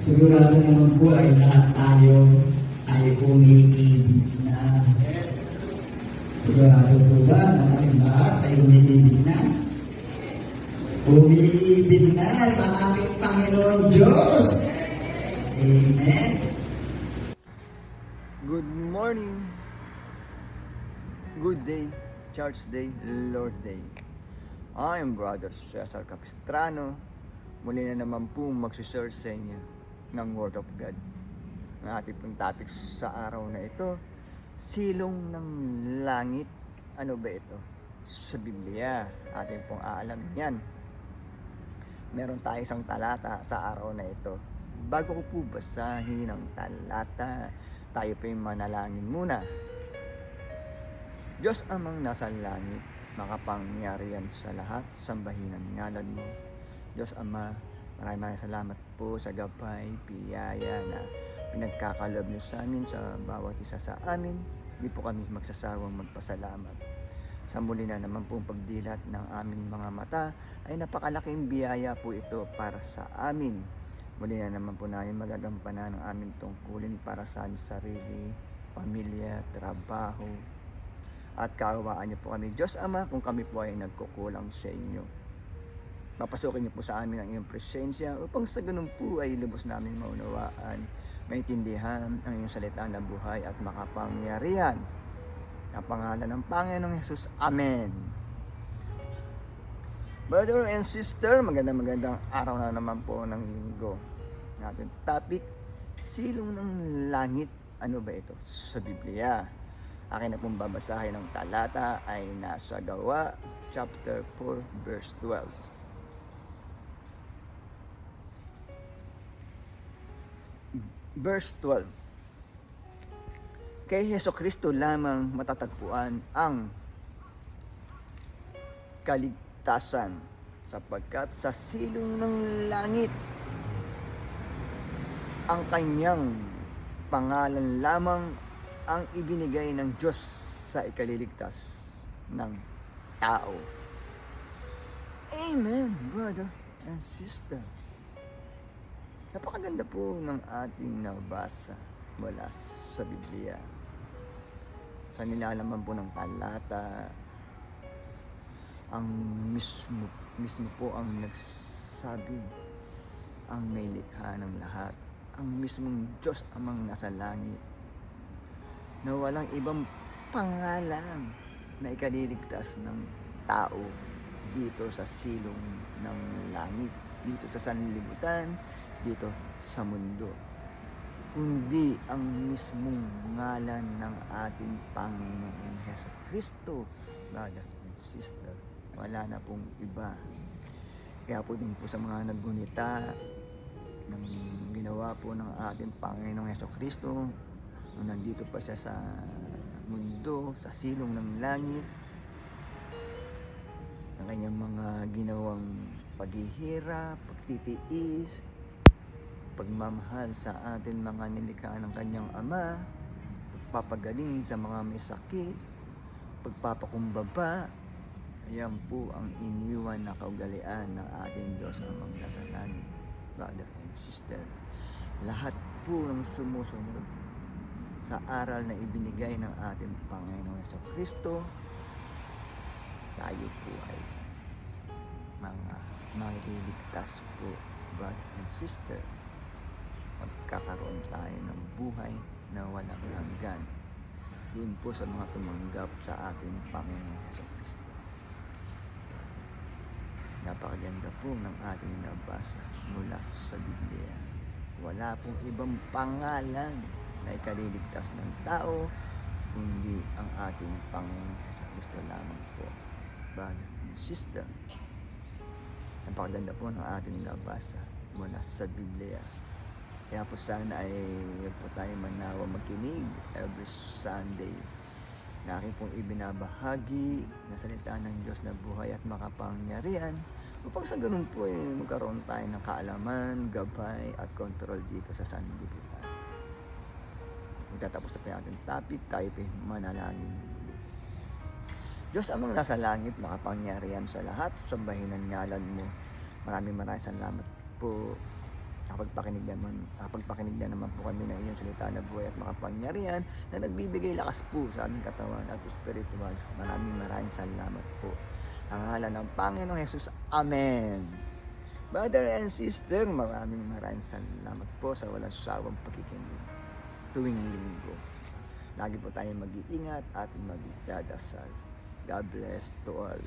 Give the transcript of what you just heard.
Sigurado naman po ay lahat tayo ay umiibig na. Sigurado po ba na kaming lahat ay umiibig na? Umiibig na sa aming Panginoon Diyos. Amen. Good morning, good day, Church Day, Lord Day. I am Brother Cesar Capistrano. Muli na naman po magsishare sa inyo ng Word of God. Ang ating pong topic sa araw na ito, silong ng langit. Ano ba ito? Sa Biblia, ating pong aalamin yan. Meron tayo isang talata sa araw na ito. Bago ko po basahin ang talata, tayo po yung manalangin muna. Diyos amang nasa langit, makapangyarihan sa lahat, sambahin ang ngalan mo. Diyos Ama, maraming salamat po sa gabay, biyaya na pinagkakalob niyo sa amin, sa bawat isa sa amin. Hindi po kami magsasawang magpasalamat. Sa muli na naman po pagdilat ng aming mga mata, ay napakalaking biyaya po ito para sa amin. Muli na naman po namin magagampanan ang aming tungkulin para sa aming sarili, pamilya, trabaho, at kaawaan niyo po kami, Diyos Ama, kung kami po ay nagkukulang sa inyo. Papasukin niyo po sa amin ang iyong presensya upang sa ganun po ay lubos namin maunawaan, maintindihan ang iyong salita na buhay at makapangyarihan. Ang pangalan ng Panginoong Hesus. Amen. Brother and sister, magandang araw na naman po ng linggo. Natin topic, silong ng langit. Ano ba ito? Sa Biblia. Akin na pong babasahin ng talata ay nasa Gawa, chapter 4, verse 12. Verse 12. Kay Hesukristo lamang matatagpuan ang kaligtasan, sapagkat sa silong ng langit ang kanyang pangalan lamang ang ibinigay ng Diyos sa ikaliligtas ng tao. Amen, brother and sister. Napakaganda po ng ating nabasa mula sa Biblia. Sa nilalaman po ng talata, ang mismo po ang nagsabi, ang may likha ng lahat, ang mismong Diyos amang nasa langit, na walang ibang pangalan na ikaliligtas ng tao dito sa silong ng langit, dito sa sanlibutan, dito sa mundo, kundi ang mismong ngalan ng ating Panginoong Hesukristo. Brother and sister, wala na pong iba. Kaya po din po sa mga naggunita ng ginawa po ng ating Panginoong Hesukristo, nung nandito pa siya sa mundo, sa silong ng langit, ang kanyang mga ginawang paghihirap, pagtitiis, pagmamahal sa atin mga nilikha ng kanyang Ama, pagpapagaling sa mga may sakit, pagpapakumbaba. Ayan po ang iniwan na kaugalian ng ating Diyos amang nasa langit. Brother and sister, lahat po ng sumusunod sa aral na ibinigay ng ating Panginoong Hesukristo, tayo po ay mga mailigtas po, brother and sister. Magkakaroon tayo ng buhay na walang hanggan doon po sa mga tumanggap sa ating Panginoong Hesukristo. Napakaganda po ng ating nabasa mula sa Biblia. Wala pong ibang pangalan na ikaliligtas ng tao kundi ang ating Panginoong Hesukristo lamang po, brother and sister. Napakaganda po ng ating nabasa mula sa Biblia. Kaya po sana ay huwag po tayo manawa makinig every Sunday na aking pong ibinabahagi na salita ng Diyos na buhay at makapangyarihan, upang sa ganun po ay magkaroon tayo ng kaalaman, gabay at control dito sa sanlibutan. Magtatapos na po yung ating topic, tayo po manalangin. Diyos amang nasa langit, makapangyarihan sa lahat, sambahin ang ngalan mo. Maraming salamat po Kapagpakinig na naman po kami ng iyong salita na buhay at makapangyarihan na nagbibigay lakas po sa aming katawan at espiritual. Maraming salamat po. Ang ngalan ng Panginoong Jesus. Amen. Brother and sister, maraming salamat po sa walang sawang pakikinig tuwing linggo. Lagi po tayong mag-iingat at magdadasal. God bless to all.